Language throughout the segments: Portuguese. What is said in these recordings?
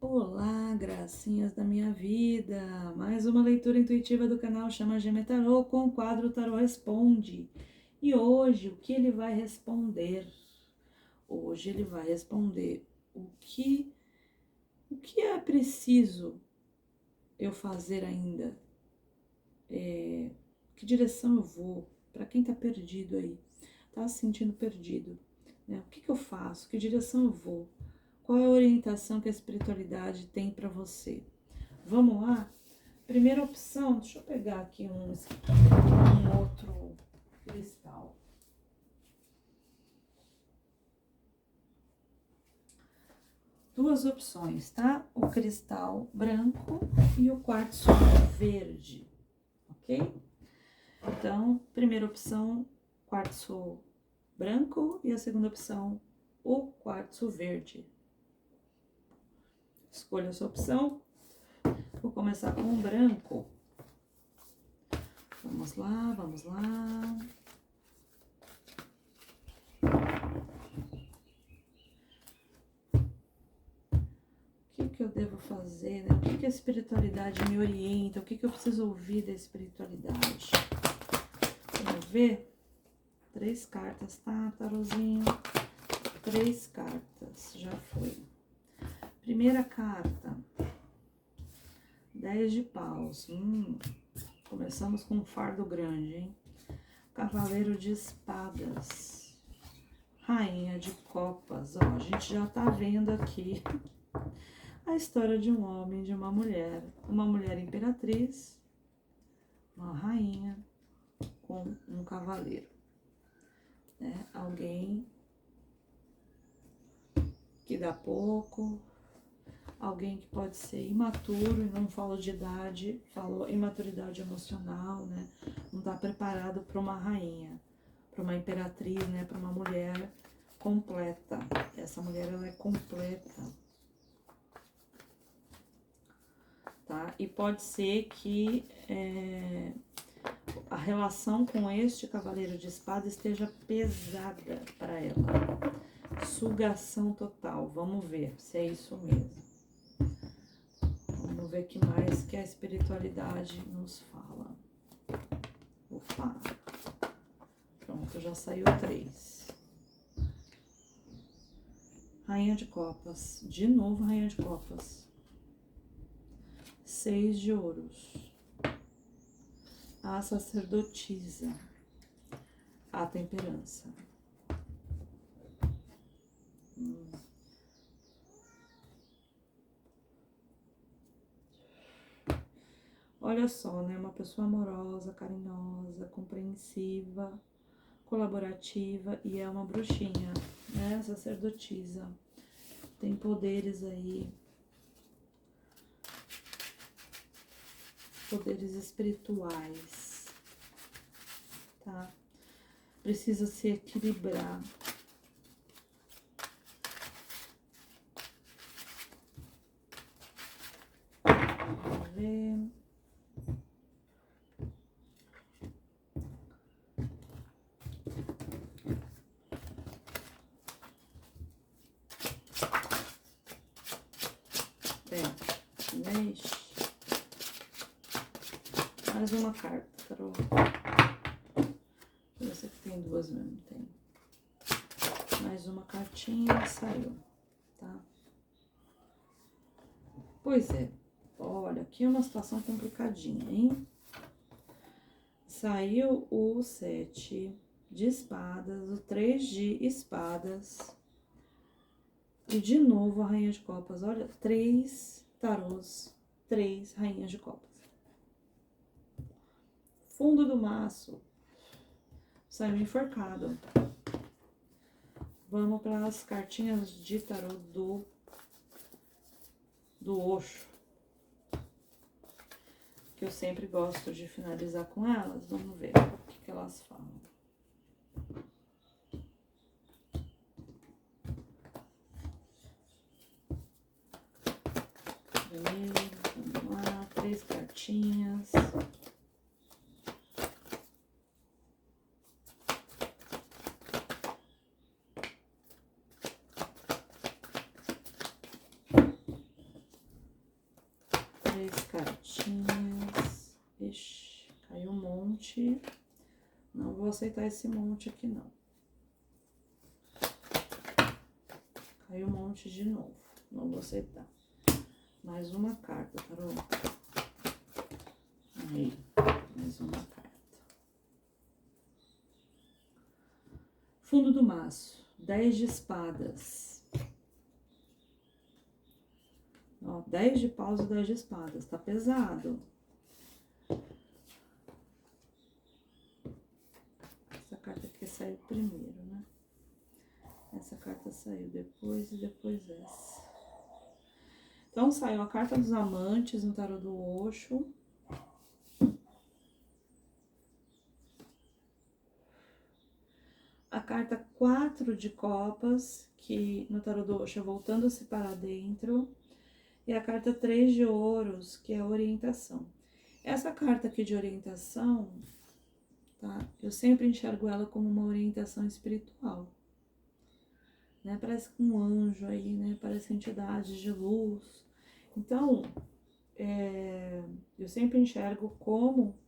Olá, gracinhas da minha vida! Mais uma leitura intuitiva do canal Chama Gêmea Tarô com o quadro Tarô Responde. E hoje, o que ele vai responder? Hoje ele vai responder o que é preciso eu fazer ainda? Que direção eu vou? Para quem tá perdido aí, tá se sentindo perdido, né? O que eu faço? Que direção eu vou? Qual é a orientação que a espiritualidade tem para você? Vamos lá? Primeira opção, deixa eu pegar aqui um outro cristal. Duas opções, tá? O cristal branco e o quartzo verde, ok? Então, primeira opção, quartzo branco e a segunda opção, o quartzo verde. Escolha a sua opção. Vou começar com o branco. Vamos lá, vamos lá. O que eu devo fazer, né? O que a espiritualidade me orienta? O que eu preciso ouvir da espiritualidade? Vamos ver? 3 cartas, tá, tarozinho? 3 cartas, já foi. Primeira carta. 10 de paus. Começamos com um fardo grande, hein? Cavaleiro de espadas. Rainha de copas. Ó, a gente já tá vendo aqui a história de um homem e de uma mulher imperatriz, uma rainha com um cavaleiro, né? Alguém que dá pouco, alguém que pode ser imaturo, e não falo de idade, falo imaturidade emocional, né? Não tá preparado para uma rainha, para uma imperatriz, né? Para uma mulher completa. Essa mulher, ela é completa. Tá? E pode ser que a relação com este cavaleiro de espada esteja pesada para ela. Sugação total. Vamos ver se é isso mesmo. Vamos ver o que mais que a espiritualidade nos fala. Opa! Pronto, já saiu 3. Rainha de copas. De novo, rainha de copas. 6 de ouros. A sacerdotisa. A temperança. Olha só, né? Uma pessoa amorosa, carinhosa, compreensiva, colaborativa e é uma bruxinha, né? Sacerdotisa. Tem poderes aí. Poderes espirituais, tá? Precisa se equilibrar. Vamos ver. Mexe. Mais uma carta, Carol. Essa aqui tem 2 mesmo, tem. Mais uma cartinha, saiu, tá? Pois é. Olha, aqui é uma situação complicadinha, hein? Saiu o 7 de espadas, o 3 de espadas. E de novo a rainha de copas. Olha, 3 tarôs, 3 rainhas de copas. Fundo do maço. Saiu enforcado. Vamos para as cartinhas de tarô do Osho. Que eu sempre gosto de finalizar com elas. Vamos ver o que elas falam. Vamos lá, 3 cartinhas. 3 cartinhas. Ixi, caiu um monte. Não vou aceitar esse monte aqui, não. Caiu um monte de novo. Não vou aceitar. Mais uma carta, tarô. Aí, mais uma carta. Fundo do maço. 10 de espadas. Ó, 10 de paus e 10 de espadas. Tá pesado. Essa carta aqui saiu primeiro, né? Essa carta saiu depois e depois essa. Então, saiu a carta dos amantes no tarô do Osho. A carta 4 de copas, que no tarô do Osho é voltando-se para dentro. E a carta 3 de ouros, que é a orientação. Essa carta aqui de orientação, tá? Eu sempre enxergo ela como uma orientação espiritual. Né? Parece um anjo aí, né? Parece entidades de luz. Então, eu sempre enxergo como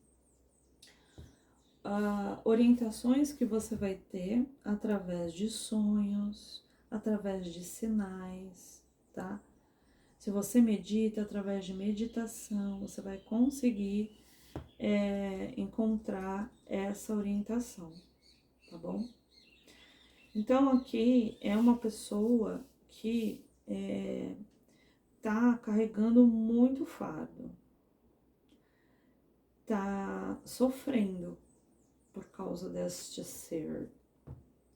orientações que você vai ter através de sonhos, através de sinais, tá? Se você medita através de meditação, você vai conseguir encontrar essa orientação, tá bom? Então, aqui é uma pessoa que tá carregando muito fardo, tá sofrendo por causa deste ser,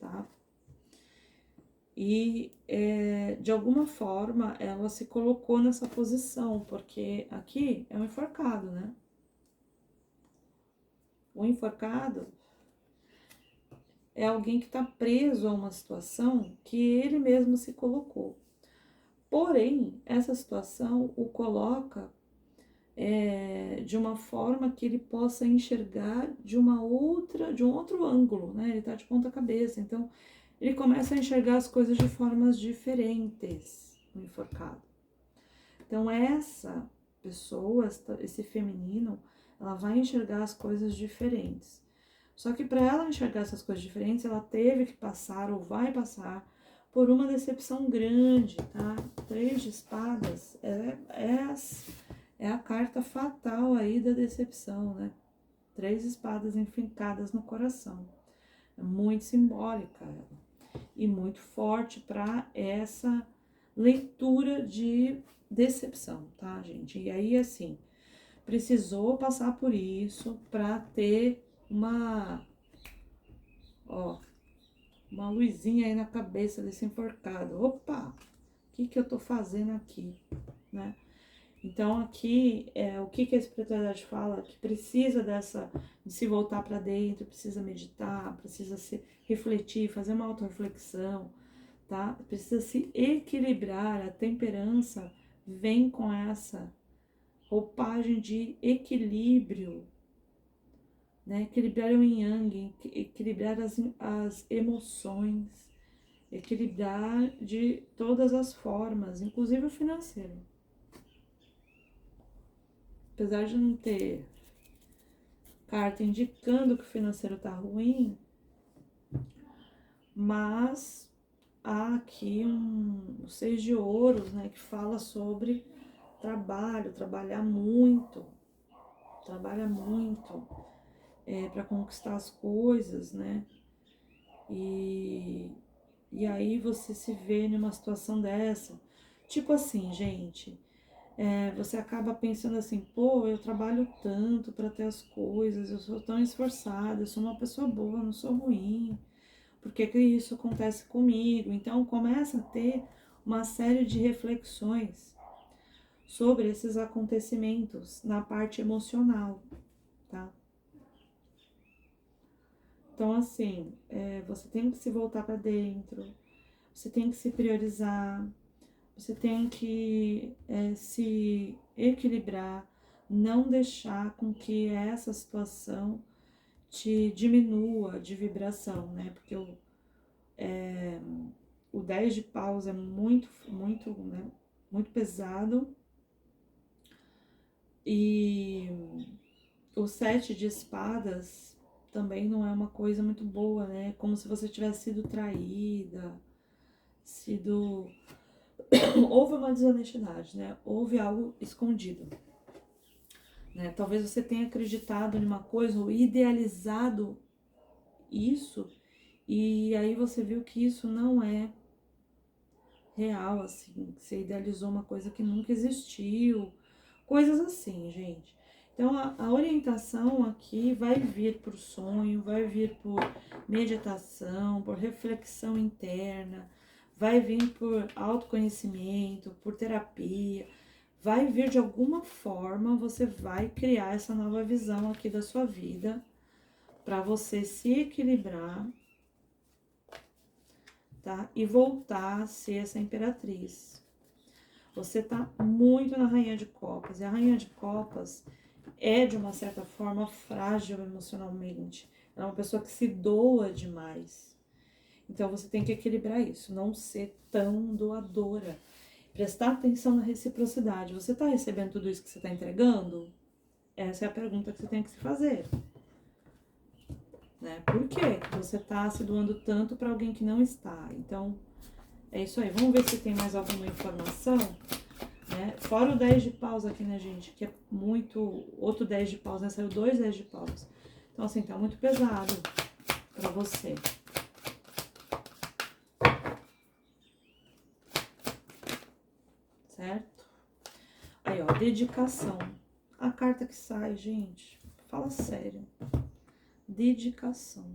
tá? E, de alguma forma, ela se colocou nessa posição, porque aqui é um enforcado, né? O enforcado é alguém que está preso a uma situação que ele mesmo se colocou. Porém, essa situação o coloca de uma forma que ele possa enxergar de um outro ângulo, né? Ele está de ponta cabeça, então ele começa a enxergar as coisas de formas diferentes, o enforcado. Então essa pessoa, esse feminino, ela vai enxergar as coisas diferentes. Só que para ela enxergar essas coisas diferentes, ela teve que passar ou vai passar por uma decepção grande, tá? 3 de espadas é a carta fatal aí da decepção, né? 3 espadas enfincadas no coração. É muito simbólica ela. E muito forte para essa leitura de decepção, tá, gente? E aí, assim, precisou passar por isso para ter uma luzinha aí na cabeça desse enforcado. Opa, o que eu tô fazendo aqui, né? Então, aqui, o que a espiritualidade fala? Que precisa de se voltar para dentro, precisa meditar, precisa se refletir, fazer uma autorreflexão, tá? Precisa se equilibrar, a temperança vem com essa roupagem de equilíbrio, né? Equilibrar o yin yang, equilibrar as emoções, equilibrar de todas as formas, inclusive o financeiro. Apesar de não ter carta indicando que o financeiro tá ruim, mas há aqui o 6 de ouros, né, que fala sobre trabalho, trabalha muito para conquistar as coisas, né? E aí você se vê numa situação dessa, tipo assim, gente, você acaba pensando assim, pô, eu trabalho tanto para ter as coisas, eu sou tão esforçada, eu sou uma pessoa boa, não sou ruim, por que que isso acontece comigo? Então começa a ter uma série de reflexões sobre esses acontecimentos na parte emocional, tá? Então, assim, você tem que se voltar para dentro, você tem que se priorizar, você tem que se equilibrar, não deixar com que essa situação te diminua de vibração, né? Porque o 10 de paus é muito, muito, né? Muito pesado. E o 7 de espadas também não é uma coisa muito boa, né? Como se você tivesse sido traída, sido... Houve uma desonestidade, né? Houve algo escondido, né? Talvez você tenha acreditado em uma coisa ou idealizado isso, e aí você viu que isso não é real, assim. Você idealizou uma coisa que nunca existiu, coisas assim, gente. Então, a orientação aqui vai vir por sonho, vai vir por meditação, por reflexão interna, vai vir por autoconhecimento, por terapia, vai vir de alguma forma, você vai criar essa nova visão aqui da sua vida, para você se equilibrar, tá? E voltar a ser essa imperatriz. Você tá muito na Rainha de Copas, e a Rainha de Copas é, de uma certa forma, frágil emocionalmente. Ela é uma pessoa que se doa demais. Então, você tem que equilibrar isso, não ser tão doadora. Prestar atenção na reciprocidade. Você tá recebendo tudo isso que você tá entregando? Essa é a pergunta que você tem que se fazer. Né? Por que você tá se doando tanto para alguém que não está? Então, é isso aí. Vamos ver se tem mais alguma informação. Né? Fora o 10 de paus aqui, né, gente? Que é muito... Outro 10 de paus, né? Saiu 2 10 de paus. Então, assim, tá muito pesado pra você. Certo? Aí, ó, dedicação. A carta que sai, gente, fala sério. Dedicação.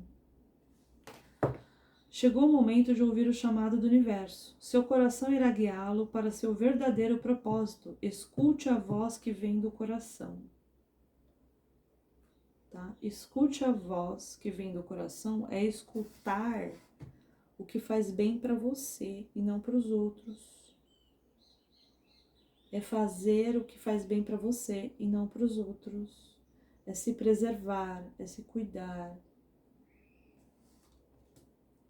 Chegou o momento de ouvir o chamado do universo. Seu coração irá guiá-lo para seu verdadeiro propósito. Escute a voz que vem do coração. Tá? Escute a voz que vem do coração é escutar o que faz bem para você e não para os outros. É fazer o que faz bem para você e não para os outros. É se preservar, é se cuidar.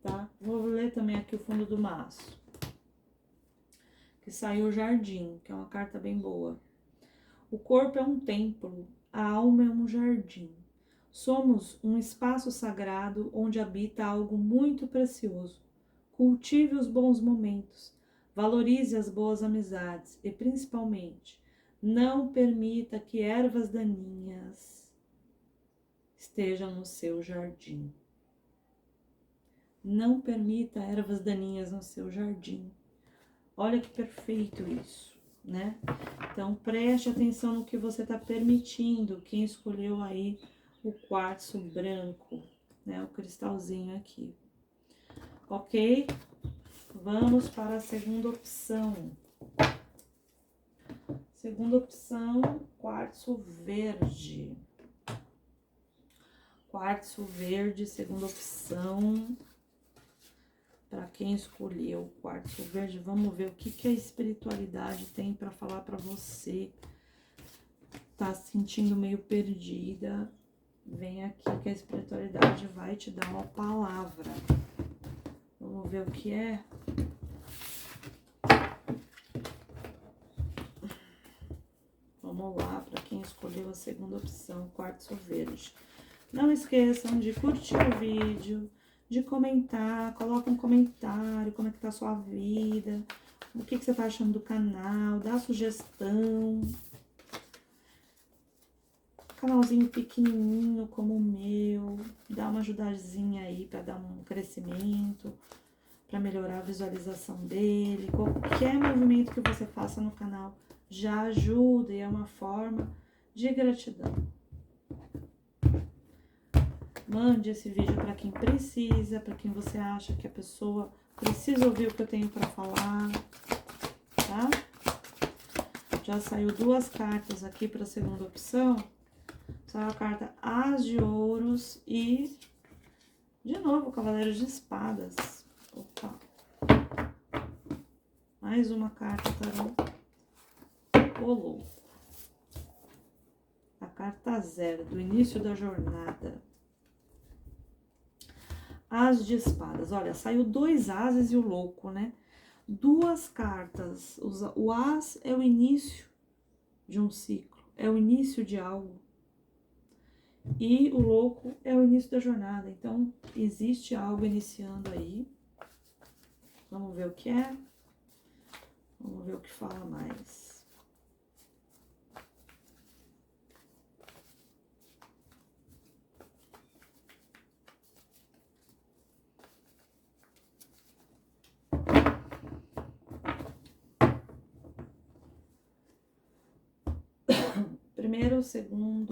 Tá? Vou ler também aqui o fundo do maço. Que saiu o jardim, que é uma carta bem boa. O corpo é um templo, a alma é um jardim. Somos um espaço sagrado onde habita algo muito precioso. Cultive os bons momentos, valorize as boas amizades e, principalmente, não permita que ervas daninhas estejam no seu jardim. Não permita ervas daninhas no seu jardim. Olha que perfeito isso, né? Então, preste atenção no que você está permitindo. Quem escolheu aí o quartzo branco, né? O cristalzinho aqui. Ok? Vamos para a segunda opção. Segunda opção, quartzo verde. Quartzo verde, segunda opção. Para quem escolheu o quartzo verde, vamos ver o que a espiritualidade tem para falar para você. Tá se sentindo meio perdida? Vem aqui que a espiritualidade vai te dar uma palavra. Vamos ver o que é. Vamos lá, para quem escolheu a segunda opção, quartzo verde. Não esqueçam de curtir o vídeo, de comentar, coloca um comentário, como é que tá a sua vida, o que você tá achando do canal, dá sugestão. Canalzinho pequenininho como o meu, dá uma ajudazinha aí para dar um crescimento, para melhorar a visualização dele. Qualquer movimento que você faça no canal já ajuda e é uma forma de gratidão. Mande esse vídeo para quem precisa, para quem você acha que a pessoa precisa ouvir o que eu tenho para falar, tá? Já saiu 2 cartas aqui para a segunda opção. Saiu a carta As de Ouros e, de novo, o Cavaleiro de Espadas. Opa! Mais uma carta tarô. O Louco. A carta 0, do início da jornada. As de Espadas. Olha, saiu 2 ases e o louco, né? 2 cartas. O as é o início de um ciclo. é o início de algo. E o louco é o início da jornada. Então, existe algo iniciando aí. Vamos ver o que é. Vamos ver o que fala mais. Primeiro, segundo,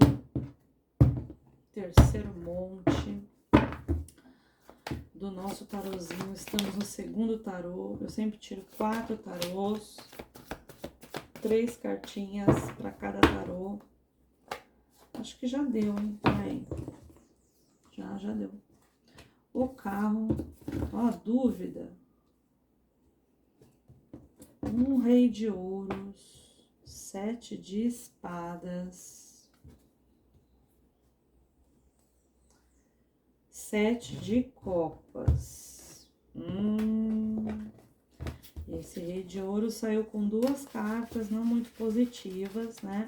terceiro monte do nosso tarozinho. Estamos no segundo tarô. Eu sempre tiro 4 tarôs, 3 cartinhas para cada tarô. Acho que já deu, hein? Peraí. Já deu. O carro. Ó, dúvida. Um rei de ouros. 7 de espadas. 7 de copas. Esse rei de ouro saiu com 2 cartas não muito positivas, né?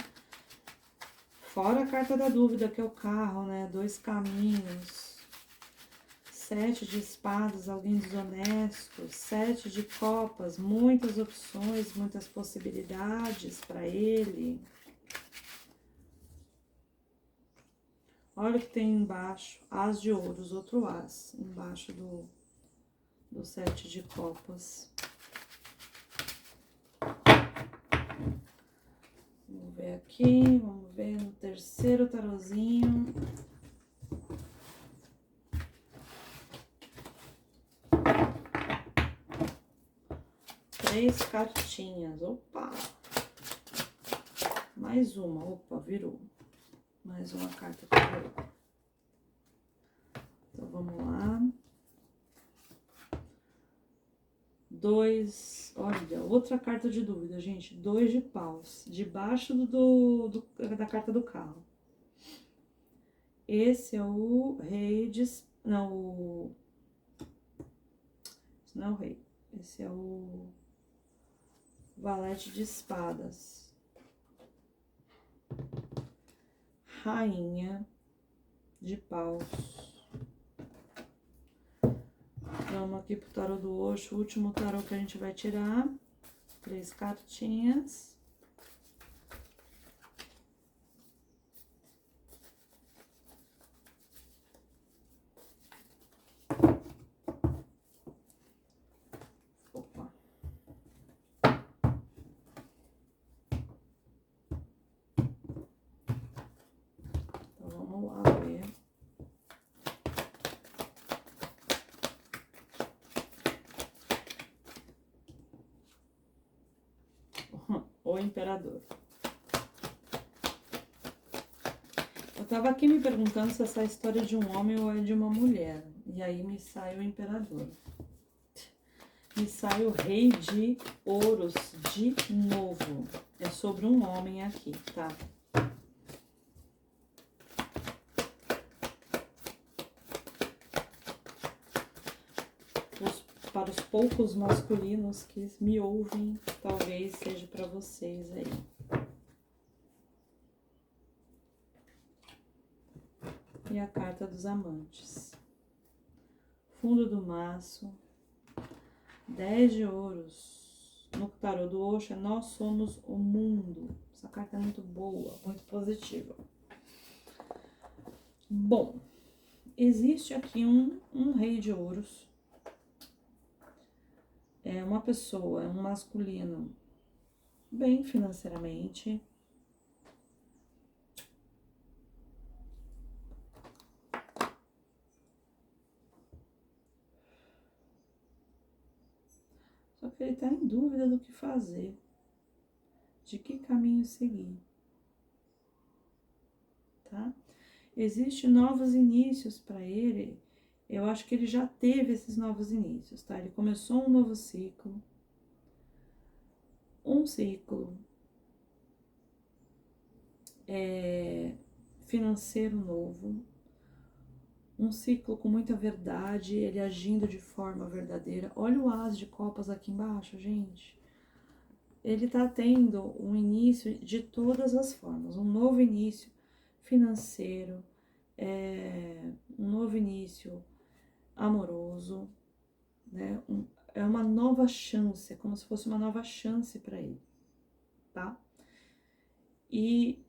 Fora a carta da dúvida, que é o carro, né? 2 caminhos. 7 de espadas, alguém desonesto. 7 de copas, muitas opções, muitas possibilidades para ele. Olha o que tem embaixo, as de ouros, outro as, embaixo do 7 de copas. Vamos ver aqui, vamos ver no terceiro tarozinho. Três cartinhas, opa! Mais uma, opa, virou. Mais uma carta que virou. Então, vamos lá. 2, olha, outra carta de dúvida, gente. 2 de paus, debaixo da carta do carro. Esse é o rei de... Não, esse não é o rei. Esse é o valete de espadas. Rainha de paus. Vamos aqui pro tarô do Osho, o último tarô que a gente vai tirar. 3 cartinhas. Opa. Então vamos lá ver. O imperador. Eu tava aqui me perguntando se essa é a história de um homem ou é de uma mulher. E aí me sai o imperador. Me sai o rei de ouros de novo. É sobre um homem aqui, tá? Para os poucos masculinos que me ouvem, talvez seja para vocês aí. E a carta dos amantes. Fundo do maço. 10 de ouros. No tarô do Osho, nós somos o mundo. Essa carta é muito boa, muito positiva. Bom, existe aqui um rei de ouros. É uma pessoa, é um masculino bem financeiramente. Só que ele tá em dúvida do que fazer, de que caminho seguir, tá? Existem novos inícios para ele. Eu acho que ele já teve esses novos inícios, tá? Ele começou um novo ciclo. Um ciclo financeiro novo. Um ciclo com muita verdade, ele agindo de forma verdadeira. Olha o as de copas aqui embaixo, gente. ele tá tendo um início de todas as formas, um novo início financeiro, um novo início amoroso, né? É uma nova chance, é como se fosse uma nova chance para ele, tá? E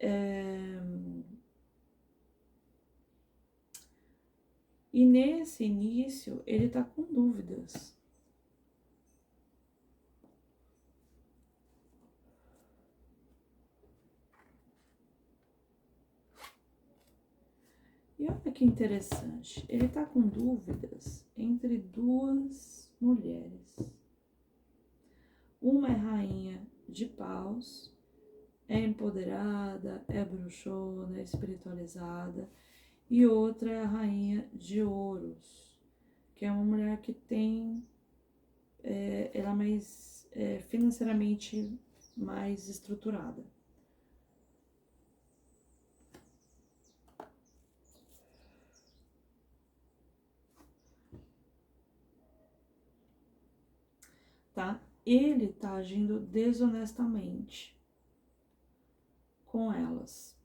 nesse início, ele tá com dúvidas. E olha que interessante, ele tá com dúvidas entre duas mulheres. Uma é rainha de paus, é empoderada, é bruxona, é espiritualizada. E outra é a rainha de ouros, que é uma mulher que tem, ela é mais financeiramente mais estruturada. Tá? Ele tá agindo desonestamente com elas.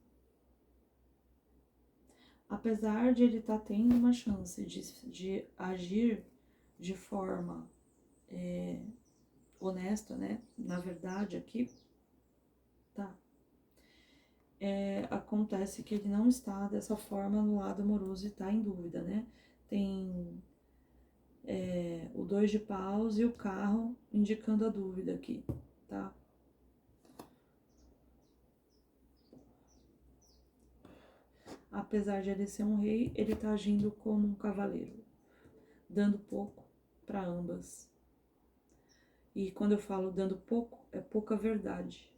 Apesar de ele estar tendo uma chance de agir de forma honesta, né? Na verdade, aqui, tá? Acontece que ele não está dessa forma no lado amoroso e tá em dúvida, né? Tem o 2 de paus e o carro indicando a dúvida aqui, tá? Apesar de ele ser um rei, ele tá agindo como um cavaleiro, dando pouco para ambas. E quando eu falo dando pouco, é pouca verdade,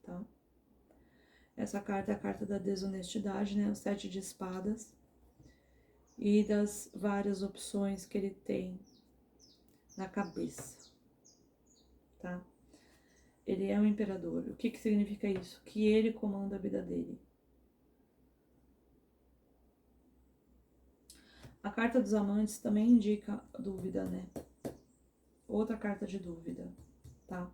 tá? Essa carta é a carta da desonestidade, né? O 7 de espadas. E das várias opções que ele tem na cabeça, tá? Ele é um imperador. O que significa isso? Que ele comanda a vida dele. A carta dos amantes também indica dúvida, né? Outra carta de dúvida, tá?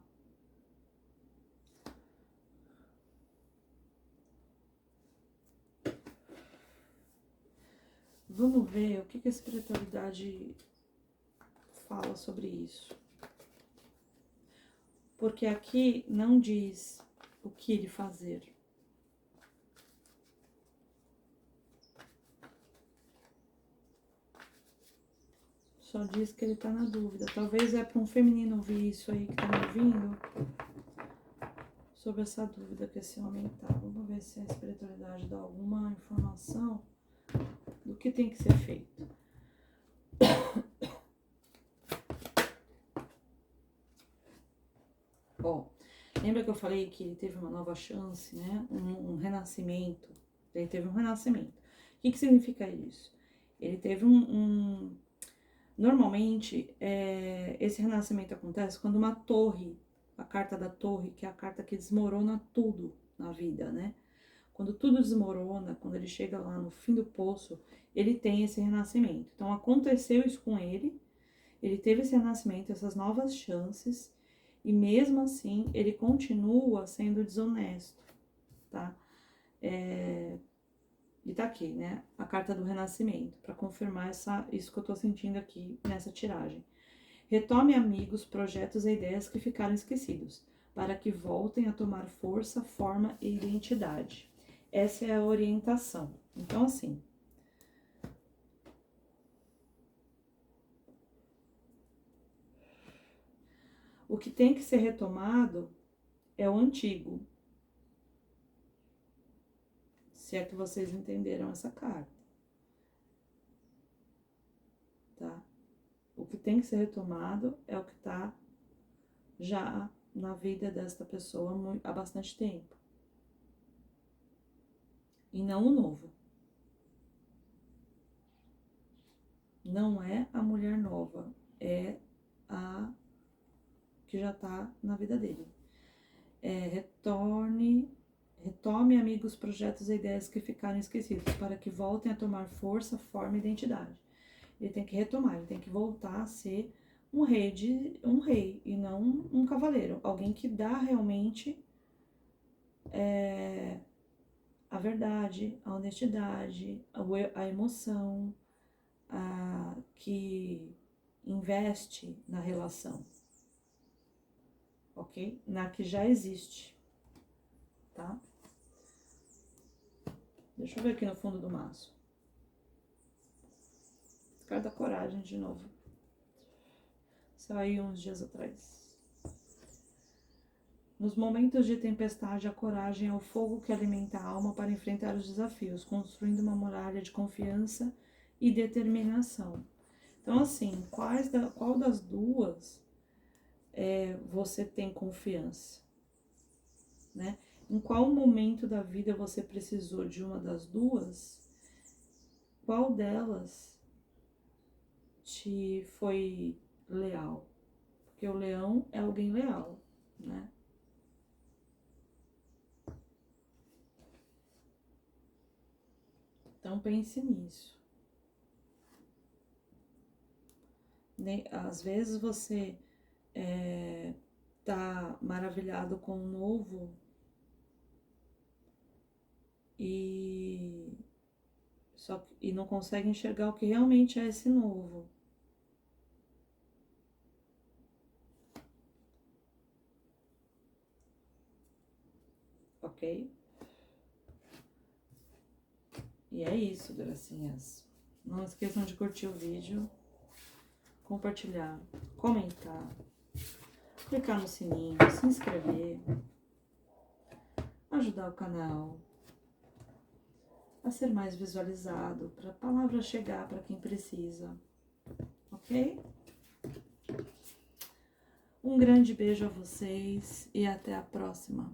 Vamos ver o que a espiritualidade fala sobre isso. Porque aqui não diz o que ele fazer. Só diz que ele tá na dúvida. Talvez é para um feminino ouvir isso aí que tá me ouvindo. Sobre essa dúvida que esse homem tá. Vamos ver se a espiritualidade dá alguma informação do que tem que ser feito. Ó, lembra que eu falei que ele teve uma nova chance, né? Um renascimento. Ele teve um renascimento. O que significa isso? Ele teve Normalmente, esse renascimento acontece quando uma torre, a carta da torre, que é a carta que desmorona tudo na vida, né? Quando tudo desmorona, quando ele chega lá no fim do poço, ele tem esse renascimento. Então, aconteceu isso com ele, ele teve esse renascimento, essas novas chances, e mesmo assim, ele continua sendo desonesto, tá? E tá aqui, né? A carta do renascimento, para confirmar isso que eu tô sentindo aqui nessa tiragem. Retome amigos, projetos e ideias que ficaram esquecidos, para que voltem a tomar força, forma e identidade. Essa é a orientação. Então, assim, o que tem que ser retomado é o antigo. Se é que vocês entenderam essa carta, tá? O que tem que ser retomado é o que tá já na vida desta pessoa há bastante tempo. E não o novo. Não é a mulher nova, é a que já tá na vida dele. Retome amigos, projetos e ideias que ficaram esquecidos, para que voltem a tomar força, forma e identidade. Ele tem que retomar, ele tem que voltar a ser um rei e não um cavaleiro. Alguém que dá realmente a verdade, a honestidade, a emoção, que investe na relação, ok? Na que já existe, tá? Deixa eu ver aqui no fundo do maço. Carta da coragem de novo. Saiu uns dias atrás. Nos momentos de tempestade, a coragem é o fogo que alimenta a alma para enfrentar os desafios, construindo uma muralha de confiança e determinação. Então, assim, qual das duas você tem confiança, né? Em qual momento da vida você precisou de uma das duas? Qual delas te foi leal? Porque o leão é alguém leal, né? Então pense nisso. Às vezes você tá maravilhado com o novo e não consegue enxergar o que realmente é esse novo. Ok? E é isso, gracinhas. Não esqueçam de curtir o vídeo, compartilhar, comentar, clicar no sininho, se inscrever, ajudar o canal a ser mais visualizado, para a palavra chegar para quem precisa, ok? Um grande beijo a vocês e até a próxima.